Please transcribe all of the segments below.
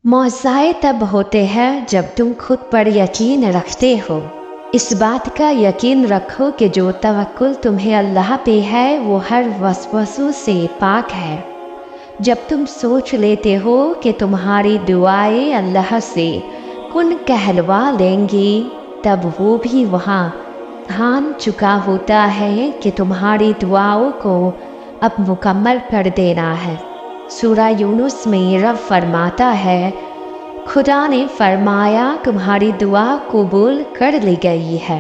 मुआवज़े तब होते हैं जब तुम खुद पर यकीन रखते हो। इस बात का यकीन रखो कि जो तवक्कुल तुम्हें अल्लाह पे है वो हर वसवसों से पाक है। जब तुम सोच लेते हो कि तुम्हारी दुआएं अल्लाह से कुन कहलवा लेंगी, तब वो भी वहाँ ठान चुका होता है कि तुम्हारी दुआओं को अब मुकम्मल कर देना है। सूरा यूनुस में रब फरमाता है, खुदा ने फरमाया तुम्हारी दुआ कबूल कर ली गई है।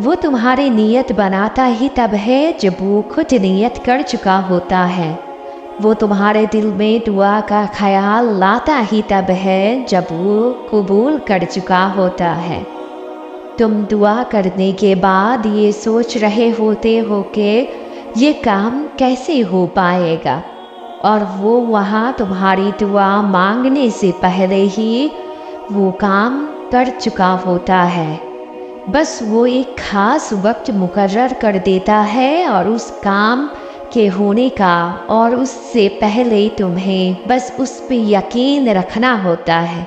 वो तुम्हारी नीयत बनाता ही तब है जब वो खुद नीयत कर चुका होता है। वो तुम्हारे दिल में दुआ का ख्याल लाता ही तब है जब वो कबूल कर चुका होता है। तुम दुआ करने के बाद ये सोच रहे होते हो कि ये काम कैसे हो पाएगा, और वो वहाँ तुम्हारी दुआ मांगने से पहले ही वो काम कर चुका होता है। बस वो एक ख़ास वक्त मुकर्रर कर देता है और उस काम के होने का, और उससे पहले तुम्हें बस उस पे यकीन रखना होता है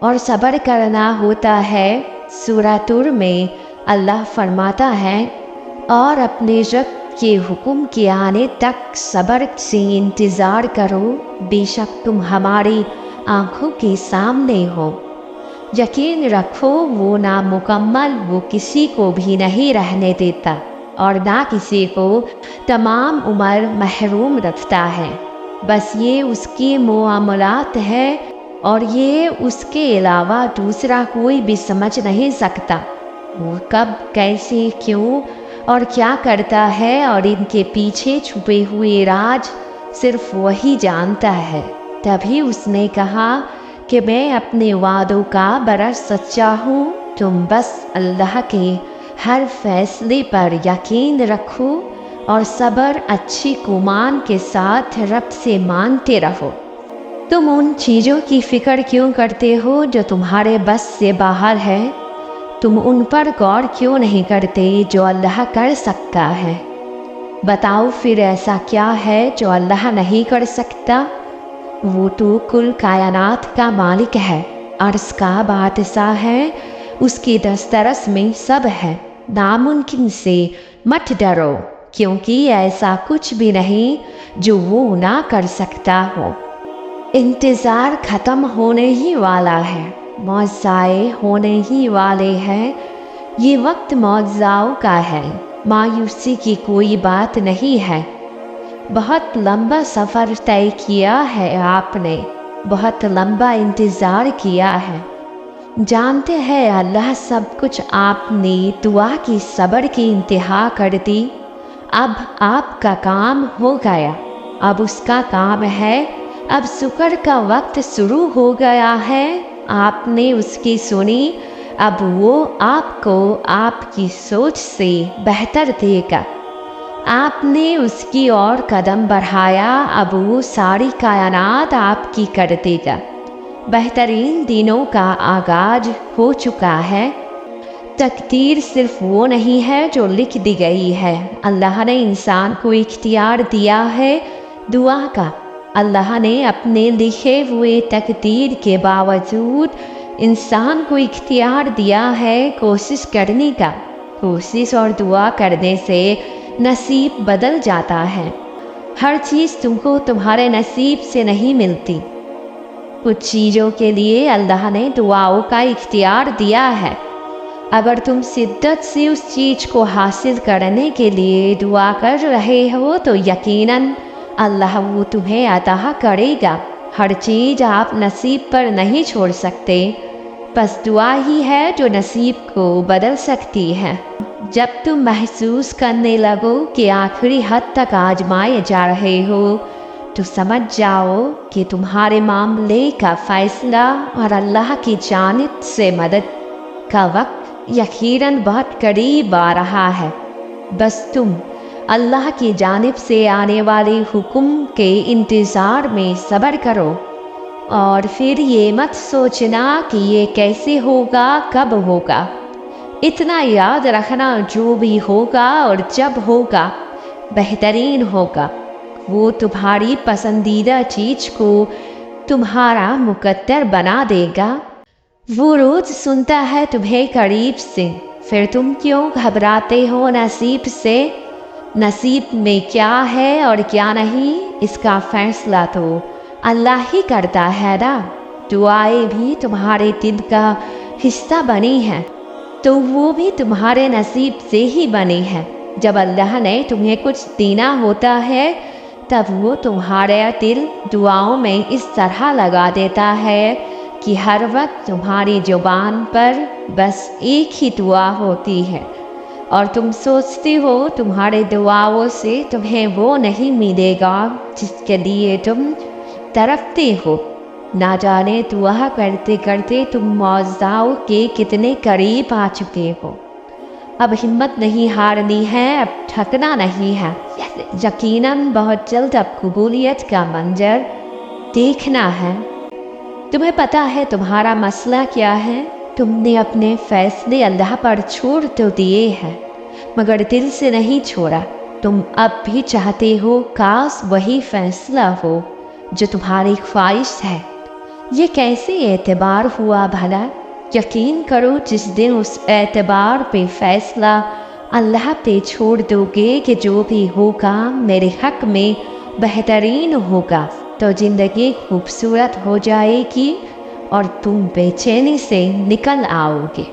और सब्र करना होता है। सूरा तुर में अल्लाह फरमाता है, और अपने रब के हुक्म के आने तक सब्र से इंतज़ार करो, बेशक तुम हमारी आँखों के सामने हो। यकीन रखो वो नामुकम्मल वो किसी को भी नहीं रहने देता और ना किसी को तमाम उम्र महरूम रखता है। बस ये उसकी मुआमलात है और ये उसके अलावा दूसरा कोई भी समझ नहीं सकता। वो कब, कैसे, क्यों और क्या करता है और इनके पीछे छुपे हुए राज सिर्फ वही जानता है। तभी उसने कहा कि मैं अपने वादों का बड़ा सच्चा हूँ। तुम बस अल्लाह के हर फैसले पर यकीन रखो और सब्र अच्छी कुमान के साथ रब से मांगते रहो। तुम उन चीज़ों की फ़िक्र क्यों करते हो जो तुम्हारे बस से बाहर है? तुम उन पर गौर क्यों नहीं करते जो अल्लाह कर सकता है? बताओ फिर ऐसा क्या है जो अल्लाह नहीं कर सकता? वो तो कुल कायनात का मालिक है, अर्श का बादशाह है, उसकी दस्तरस में सब है। नामुमकिन से मत डरो, क्योंकि ऐसा कुछ भी नहीं जो वो ना कर सकता हो। इंतज़ार ख़त्म होने ही वाला है, मुआवज़े होने ही वाले हैं। ये वक्त मुआवज़ों का है, मायूसी की कोई बात नहीं है। बहुत लंबा सफ़र तय किया है आपने, बहुत लंबा इंतज़ार किया है। जानते हैं अल्लाह सब कुछ, आपने दुआ की सब्र की इंतहा कर दी। अब आपका काम हो गया, अब उसका काम है। अब शुक्र का वक्त शुरू हो गया है। आपने उसकी सुनी, अब वो आपको आपकी सोच से बेहतर देगा। आपने उसकी ओर कदम बढ़ाया, अब वो सारी कायनात आपकी कर देगा। बेहतरीन दिनों का आगाज हो चुका है। तकदीर सिर्फ वो नहीं है जो लिख दी गई है, अल्लाह ने इंसान को इख्तियार दिया है दुआ का। अल्लाह ने अपने लिखे हुए तकदीर के बावजूद इंसान को इख्तियार दिया है कोशिश करने का। कोशिश और दुआ करने से नसीब बदल जाता है। हर चीज़ तुमको तुम्हारे नसीब से नहीं मिलती। कुछ चीज़ों के लिए अल्लाह ने दुआओं का इख्तियार दिया है। अगर तुम शिद्दत से उस चीज़ को हासिल करने के लिए दुआ कर रहे हो तो यकीनन अल्लाह वो तुम्हें अता करेगा। हर चीज़ आप नसीब पर नहीं छोड़ सकते, बस दुआ ही है जो नसीब को बदल सकती है। जब तुम महसूस करने लगो कि आखिरी हद तक आजमाए जा रहे हो, तो समझ जाओ कि तुम्हारे मामले का फ़ैसला और अल्लाह की जानिब से मदद का वक्त यकीनन बहुत करीब आ रहा है। बस तुम अल्लाह की जानिब से आने वाले हुक्म के इंतज़ार में सब्र करो, और फिर ये मत सोचना कि ये कैसे होगा, कब होगा। इतना याद रखना, जो भी होगा और जब होगा बेहतरीन होगा। वो तुम्हारी पसंदीदा चीज़ को तुम्हारा मुकद्दर बना देगा। वो रोज सुनता है तुम्हें करीब से, फिर तुम क्यों घबराते हो नसीब से। नसीब में क्या है और क्या नहीं, इसका फैसला तो अल्लाह ही करता है ना। दुआएं भी तुम्हारे दिल का हिस्सा बनी हैं, तो वो भी तुम्हारे नसीब से ही बनी है। जब अल्लाह ने तुम्हें कुछ देना होता है, तब वो तुम्हारा दिल दुआओं में इस तरह लगा देता है कि हर वक्त तुम्हारी जुबान पर बस एक ही दुआ होती है, और तुम सोचती हो तुम्हारे दुआओं से तुम्हें वो नहीं मिलेगा जिसके लिए तुम तड़पते हो। ना जाने दुआ करते करते तुम मौज़ाओं के कितने करीब आ चुके हो। अब हिम्मत नहीं हारनी है, अब थकना नहीं है। यकीनन बहुत जल्द अब कबूलियत का मंजर देखना है। तुम्हें पता है तुम्हारा मसला क्या है। तुमने अपने फैसले अल्लाह पर छोड़ तो दिए हैं, मगर दिल से नहीं छोड़ा। तुम अब भी चाहते हो काश वही फैसला हो जो तुम्हारी ख्वाहिश है। ये कैसे एतबार हुआ भला। यकीन करो जिस दिन उस एतबार पे फैसला अल्लाह पे छोड़ दोगे कि जो भी होगा मेरे हक में बेहतरीन होगा, तो ज़िंदगी खूबसूरत हो जाएगी और तुम बेचैनी से निकल आओगे।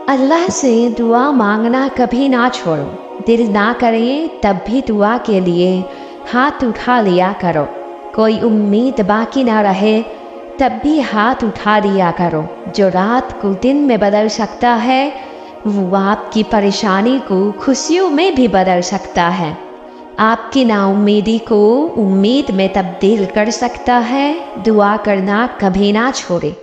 अल्लाह से दुआ मांगना कभी ना छोड़ो। दिल ना करे तब भी दुआ के लिए हाथ उठा लिया करो। कोई उम्मीद बाकी ना रहे तब भी हाथ उठा लिया करो। जो रात को दिन में बदल सकता है, वो आपकी परेशानी को खुशियों में भी बदल सकता है। आपकी नाउम्मीदी को उम्मीद में तब्दील कर सकता है। दुआ करना कभी ना छोड़े।